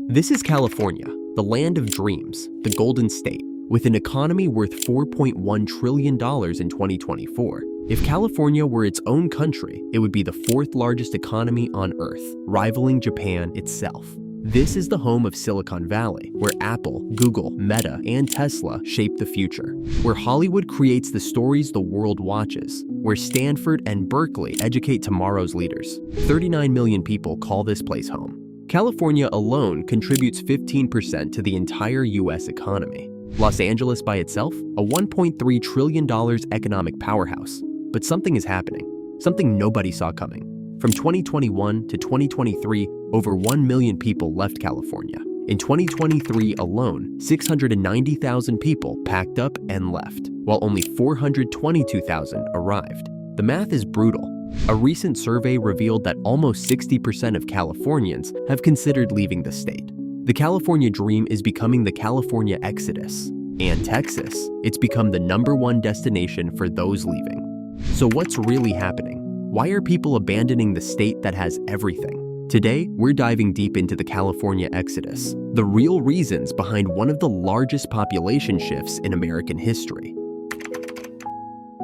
This is California, the land of dreams, the Golden State, with an economy worth $4.1 trillion in 2024. If California were its own country, it would be the fourth largest economy on Earth, rivaling Japan itself. This is the home of Silicon Valley, where Apple, Google, Meta, and Tesla shape the future, where Hollywood creates the stories the world watches, where Stanford and Berkeley educate tomorrow's leaders. 39 million people call this place home. California alone contributes 15% to the entire US economy. Los Angeles by itself, a $1.3 trillion economic powerhouse. But something is happening, something nobody saw coming. From 2021 to 2023, over 1 million people left California. In 2023 alone, 690,000 people packed up and left, while only 422,000 arrived. The math is brutal. A recent survey revealed that almost 60% of Californians have considered leaving the state. The California dream is becoming the California exodus. And Texas, it's become the #1 destination for those leaving. So what's really happening? Why are people abandoning the state that has everything? Today, we're diving deep into the California exodus, the real reasons behind one of the largest population shifts in American history.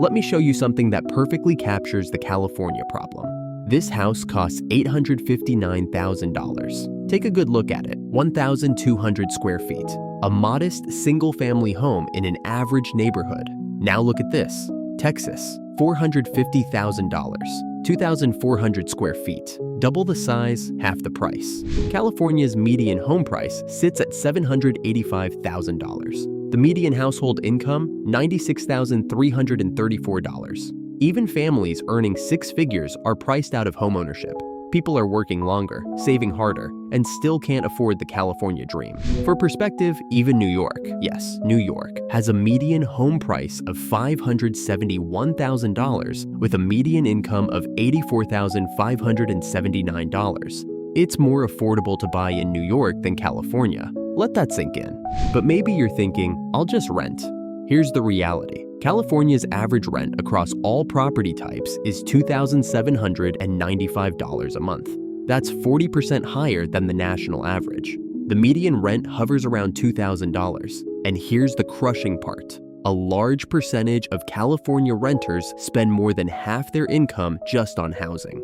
Let me show you something that perfectly captures the California problem. This house costs $859,000. Take a good look at it, 1,200 square feet. A modest single-family home in an average neighborhood. Now look at this, Texas, $450,000, 2,400 square feet. Double the size, half the price. California's median home price sits at $785,000. The median household income, $96,334. Even families earning six figures are priced out of homeownership. People are working longer, saving harder, and still can't afford the California dream. For perspective, even New York, yes, New York, has a median home price of $571,000 with a median income of $84,579. It's more affordable to buy in New York than California. Let that sink in. But maybe you're thinking, I'll just rent. Here's the reality. California's average rent across all property types is $2,795 a month. That's 40% higher than the national average. The median rent hovers around $2,000. And here's the crushing part. A large percentage of California renters spend more than half their income just on housing.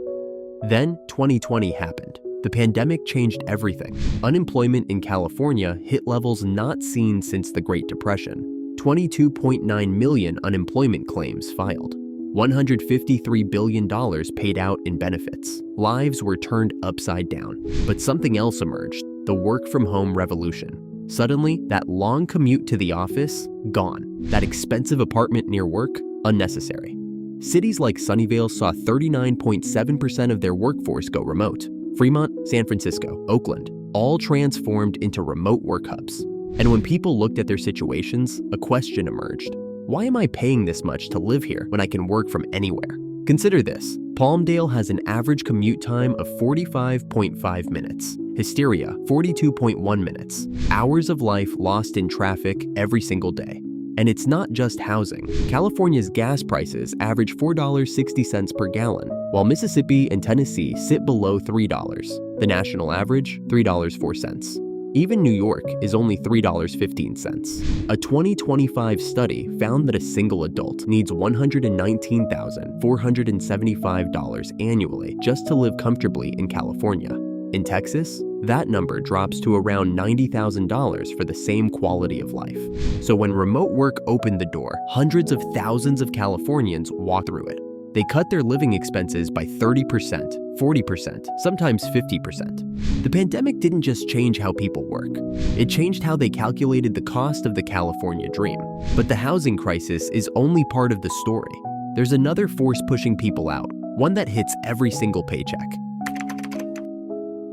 Then 2020 happened. The pandemic changed everything. Unemployment in California hit levels not seen since the Great Depression. 22.9 million unemployment claims filed. $153 billion paid out in benefits. Lives were turned upside down. But something else emerged, the work-from-home revolution. Suddenly, that long commute to the office, gone. That expensive apartment near work, unnecessary. Cities like Sunnyvale saw 39.7% of their workforce go remote. Fremont, San Francisco, Oakland, all transformed into remote work hubs. And when people looked at their situations, a question emerged. Why am I paying this much to live here when I can work from anywhere? Consider this. Palmdale has an average commute time of 45.5 minutes. Hysteria, 42.1 minutes. Hours of life lost in traffic every single day. And it's not just housing. California's gas prices average $4.60 per gallon, while Mississippi and Tennessee sit below $3. The national average, $3.04. Even New York is only $3.15. A 2025 study found that a single adult needs $119,475 annually just to live comfortably in California. In Texas, that number drops to around $90,000 for the same quality of life. So when remote work opened the door, hundreds of thousands of Californians walked through it. They cut their living expenses by 30%, 40%, sometimes 50%. The pandemic didn't just change how people work. It changed how they calculated the cost of the California dream. But the housing crisis is only part of the story. There's another force pushing people out, one that hits every single paycheck.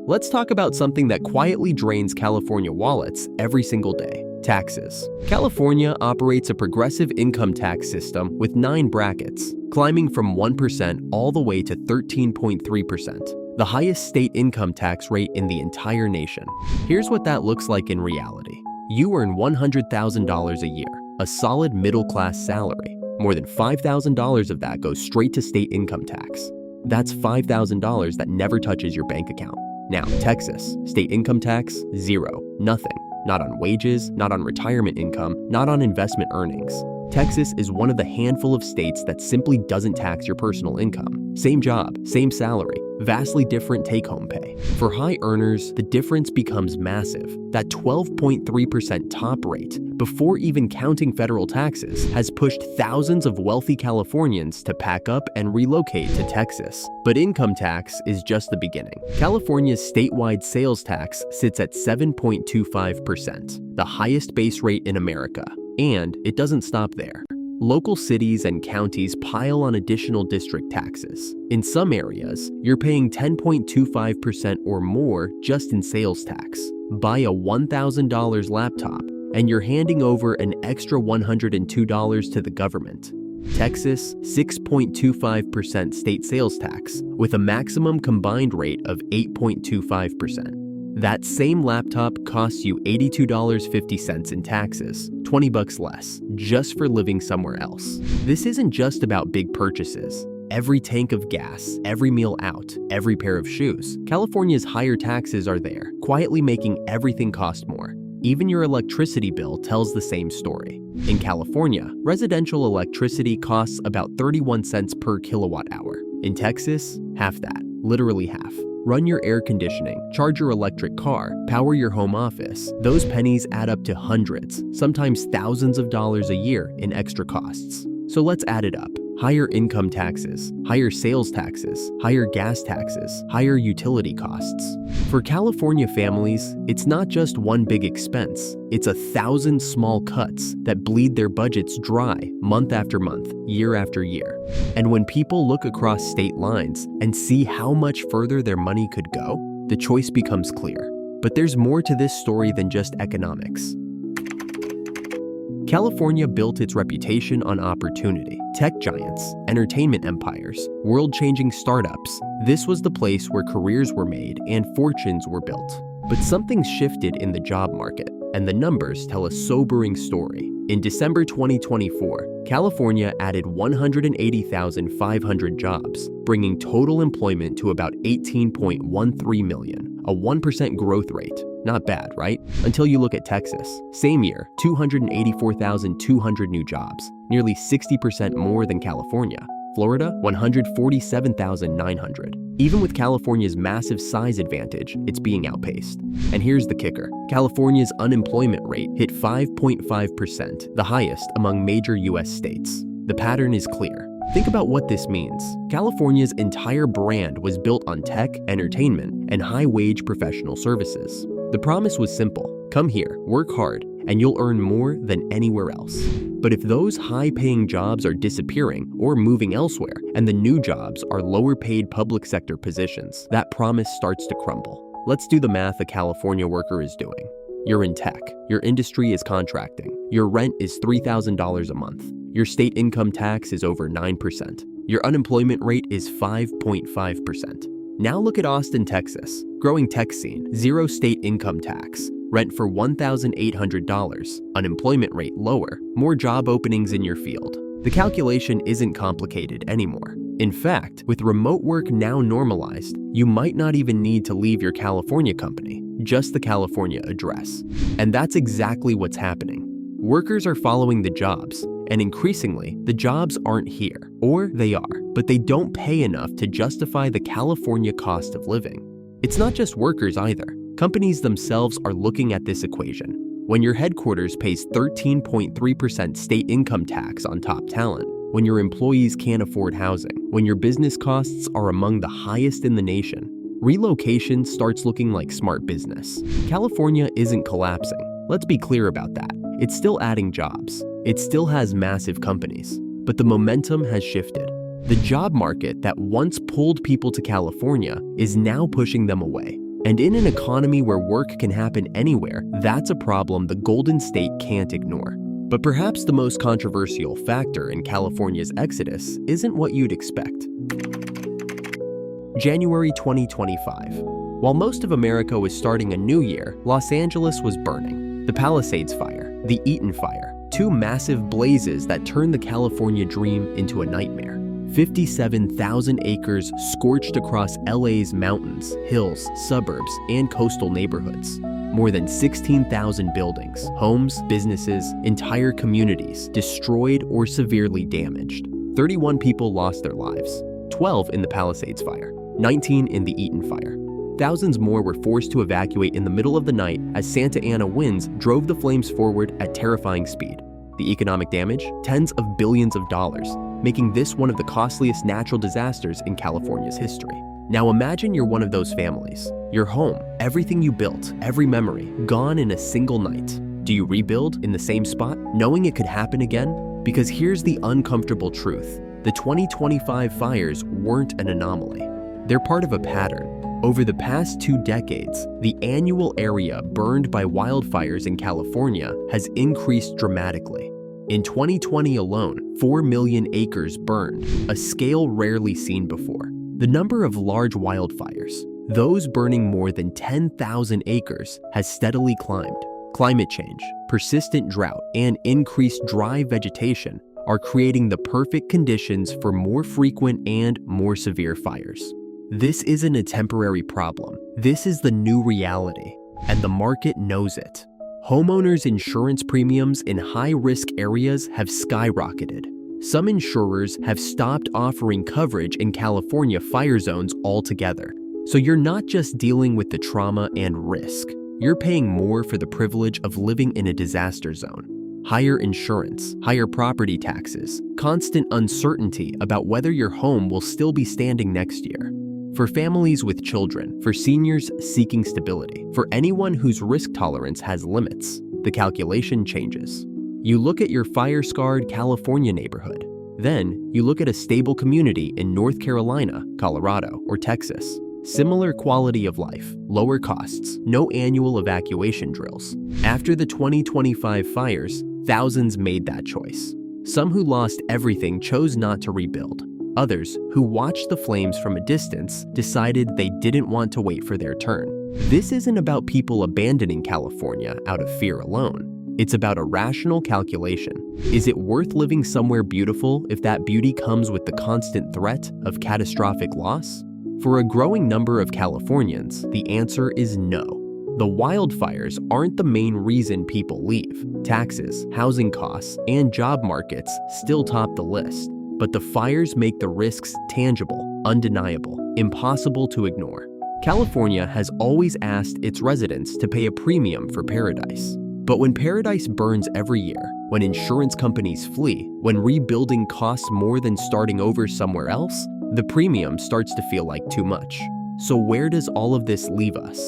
Let's talk about something that quietly drains California wallets every single day. Taxes. California operates a progressive income tax system with 9 brackets, climbing from 1% all the way to 13.3%, the highest state income tax rate in the entire nation. Here's what that looks like in reality. You earn $100,000 a year, a solid middle-class salary. More than $5,000 of that goes straight to state income tax. That's $5,000 that never touches your bank account. Now, Texas, state income tax, 0, nothing. Not on wages, not on retirement income, not on investment earnings. Texas is one of the handful of states that simply doesn't tax your personal income. Same job, same salary, vastly different take-home pay. For high earners, the difference becomes massive. That 12.3% top rate, before even counting federal taxes, has pushed thousands of wealthy Californians to pack up and relocate to Texas. But income tax is just the beginning. California's statewide sales tax sits at 7.25%, the highest base rate in America. And it doesn't stop there. Local cities and counties pile on additional district taxes. In some areas, you're paying 10.25% or more just in sales tax. Buy a $1,000 laptop, and you're handing over an extra $102 to the government. Texas, 6.25% state sales tax, with a maximum combined rate of 8.25%. That same laptop costs you $82.50 in taxes, $20 less, just for living somewhere else. This isn't just about big purchases. Every tank of gas, every meal out, every pair of shoes. California's higher taxes are there, quietly making everything cost more. Even your electricity bill tells the same story. In California, residential electricity costs about 31 cents per kilowatt hour. In Texas, half that, literally half. Run your air conditioning, charge your electric car, power your home office. Those pennies add up to hundreds, sometimes thousands of dollars a year in extra costs. So let's add it up. Higher income taxes, higher sales taxes, higher gas taxes, higher utility costs. For California families, it's not just one big expense. It's 1,000 small cuts that bleed their budgets dry month after month, year after year. And when people look across state lines and see how much further their money could go, the choice becomes clear. But there's more to this story than just economics. California built its reputation on opportunity. Tech giants, entertainment empires, world-changing startups. This was the place where careers were made and fortunes were built. But something shifted in the job market, and the numbers tell a sobering story. In December 2024, California added 180,500 jobs, bringing total employment to about 18.13 million, a 1% growth rate. Not bad, right? Until you look at Texas. Same year, 284,200 new jobs, nearly 60% more than California. Florida, 147,900. Even with California's massive size advantage, it's being outpaced. And here's the kicker. California's unemployment rate hit 5.5%, the highest among major US states. The pattern is clear. Think about what this means. California's entire brand was built on tech, entertainment, and high-wage professional services. The promise was simple. Come here, work hard, and you'll earn more than anywhere else. But if those high-paying jobs are disappearing or moving elsewhere, and the new jobs are lower-paid public sector positions, that promise starts to crumble. Let's do the math a California worker is doing. You're in tech. Your industry is contracting. Your rent is $3,000 a month. Your state income tax is over 9%. Your unemployment rate is 5.5%. Now look at Austin, Texas. Growing tech scene, 0 state income tax, rent for $1,800, unemployment rate lower, more job openings in your field. The calculation isn't complicated anymore. In fact, with remote work now normalized, you might not even need to leave your California company, just the California address. And that's exactly what's happening. Workers are following the jobs, and increasingly, the jobs aren't here. Or they are, but they don't pay enough to justify the California cost of living. It's not just workers either. Companies themselves are looking at this equation. When your headquarters pays 13.3% state income tax on top talent, when your employees can't afford housing, when your business costs are among the highest in the nation, relocation starts looking like smart business. California isn't collapsing. Let's be clear about that. It's still adding jobs. It still has massive companies. But the momentum has shifted. The job market that once pulled people to California is now pushing them away. And in an economy where work can happen anywhere, that's a problem the Golden State can't ignore. But perhaps the most controversial factor in California's exodus isn't what you'd expect. January 2025. While most of America was starting a new year, Los Angeles was burning. The Palisades Fire, the Eaton Fire, two massive blazes that turned the California dream into a nightmare. 57,000 acres scorched across LA's mountains, hills, suburbs, and coastal neighborhoods. More than 16,000 buildings, homes, businesses, entire communities destroyed or severely damaged. 31 people lost their lives, 12 in the Palisades Fire, 19 in the Eaton Fire. Thousands more were forced to evacuate in the middle of the night as Santa Ana winds drove the flames forward at terrifying speed. The economic damage? Tens of billions of dollars, making this one of the costliest natural disasters in California's history. Now imagine you're one of those families. Your home, everything you built, every memory, gone in a single night. Do you rebuild in the same spot, knowing it could happen again? Because here's the uncomfortable truth. The 2025 fires weren't an anomaly. They're part of a pattern. Over the past 2 decades, the annual area burned by wildfires in California has increased dramatically. In 2020 alone, 4 million acres burned, a scale rarely seen before. The number of large wildfires, those burning more than 10,000 acres, has steadily climbed. Climate change, persistent drought, and increased dry vegetation are creating the perfect conditions for more frequent and more severe fires. This isn't a temporary problem. This is the new reality, and the market knows it. Homeowners' insurance premiums in high-risk areas have skyrocketed. Some insurers have stopped offering coverage in California fire zones altogether. So you're not just dealing with the trauma and risk. You're paying more for the privilege of living in a disaster zone. Higher insurance, higher property taxes, constant uncertainty about whether your home will still be standing next year. For families with children, for seniors seeking stability, for anyone whose risk tolerance has limits, the calculation changes. You look at your fire-scarred California neighborhood. Then, you look at a stable community in North Carolina, Colorado, or Texas. Similar quality of life, lower costs, no annual evacuation drills. After the 2025 fires, thousands made that choice. Some who lost everything chose not to rebuild. Others, who watched the flames from a distance, decided they didn't want to wait for their turn. This isn't about people abandoning California out of fear alone. It's about a rational calculation. Is it worth living somewhere beautiful if that beauty comes with the constant threat of catastrophic loss? For a growing number of Californians, the answer is no. The wildfires aren't the main reason people leave. Taxes, housing costs, and job markets still top the list. But the fires make the risks tangible, undeniable, impossible to ignore. California has always asked its residents to pay a premium for paradise. But when paradise burns every year, when insurance companies flee, when rebuilding costs more than starting over somewhere else, the premium starts to feel like too much. So where does all of this leave us?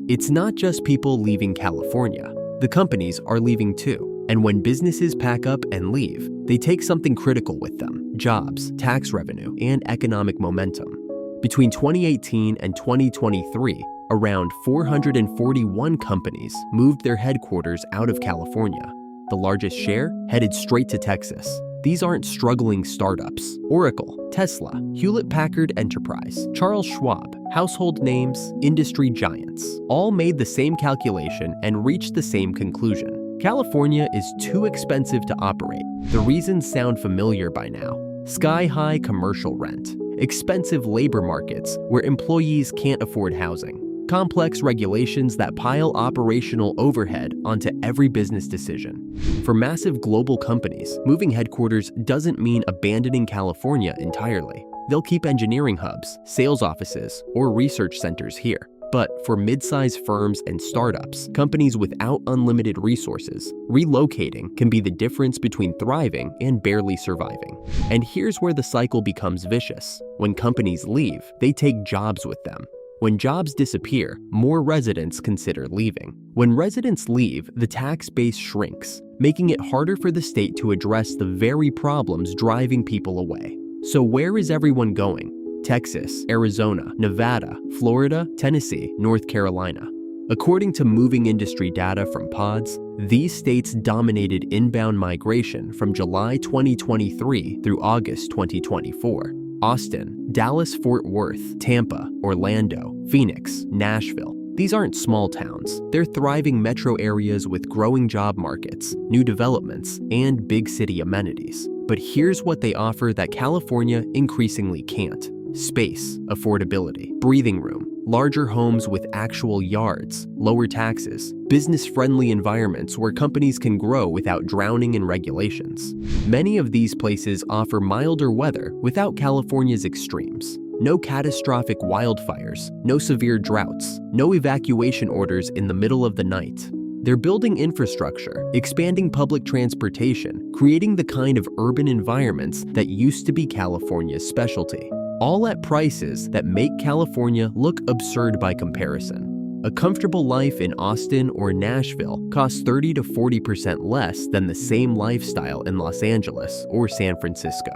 It's not just people leaving California. The companies are leaving too. And when businesses pack up and leave, they take something critical with them: jobs, tax revenue, and economic momentum. Between 2018 and 2023, around 441 companies moved their headquarters out of California. The largest share headed straight to Texas. These aren't struggling startups. Oracle, Tesla, Hewlett-Packard Enterprise, Charles Schwab, household names, industry giants, all made the same calculation and reached the same conclusion. California is too expensive to operate. The reasons sound familiar by now. Sky-high commercial rent, expensive labor markets where employees can't afford housing, complex regulations that pile operational overhead onto every business decision. For massive global companies, moving headquarters doesn't mean abandoning California entirely. They'll keep engineering hubs, sales offices, or research centers here. But for mid-sized firms and startups, companies without unlimited resources, relocating can be the difference between thriving and barely surviving. And here's where the cycle becomes vicious. When companies leave, they take jobs with them. When jobs disappear, more residents consider leaving. When residents leave, the tax base shrinks, making it harder for the state to address the very problems driving people away. So where is everyone going? Texas, Arizona, Nevada, Florida, Tennessee, North Carolina. According to moving industry data from Pods, these states dominated inbound migration from July 2023 through August 2024. Austin, Dallas-Fort Worth, Tampa, Orlando, Phoenix, Nashville. These aren't small towns. They're thriving metro areas with growing job markets, new developments, and big city amenities. But here's what they offer that California increasingly can't: space, affordability, breathing room, larger homes with actual yards, lower taxes, business-friendly environments where companies can grow without drowning in regulations. Many of these places offer milder weather without California's extremes. No catastrophic wildfires, no severe droughts, no evacuation orders in the middle of the night. They're building infrastructure, expanding public transportation, creating the kind of urban environments that used to be California's specialty, all at prices that make California look absurd by comparison. A comfortable life in Austin or Nashville costs 30 to 40% less than the same lifestyle in Los Angeles or San Francisco.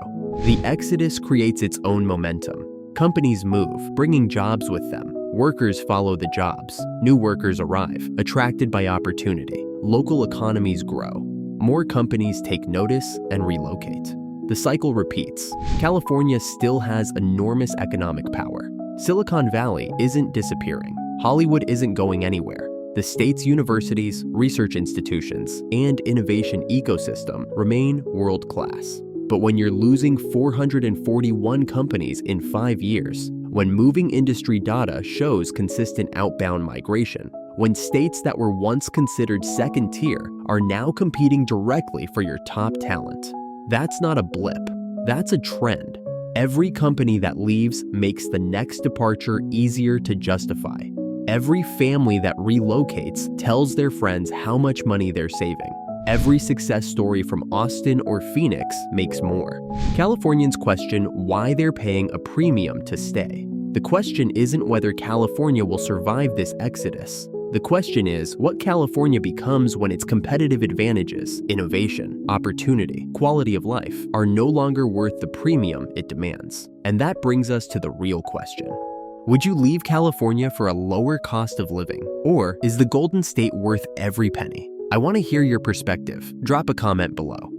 The exodus creates its own momentum. Companies move, bringing jobs with them. Workers follow the jobs. New workers arrive, attracted by opportunity. Local economies grow. More companies take notice and relocate. The cycle repeats. California still has enormous economic power. Silicon Valley isn't disappearing. Hollywood isn't going anywhere. The state's universities, research institutions, and innovation ecosystem remain world-class. But when you're losing 441 companies in 5 years, when moving industry data shows consistent outbound migration, when states that were once considered second tier are now competing directly for your top talent, that's not a blip, that's a trend. Every company that leaves makes the next departure easier to justify. Every family that relocates tells their friends how much money they're saving. Every success story from Austin or Phoenix makes more. Californians question why they're paying a premium to stay. The question isn't whether California will survive this exodus. The question is what California becomes when its competitive advantages, innovation, opportunity, quality of life, are no longer worth the premium it demands. And that brings us to the real question. Would you leave California for a lower cost of living? Or is the Golden State worth every penny? I want to hear your perspective. Drop a comment below.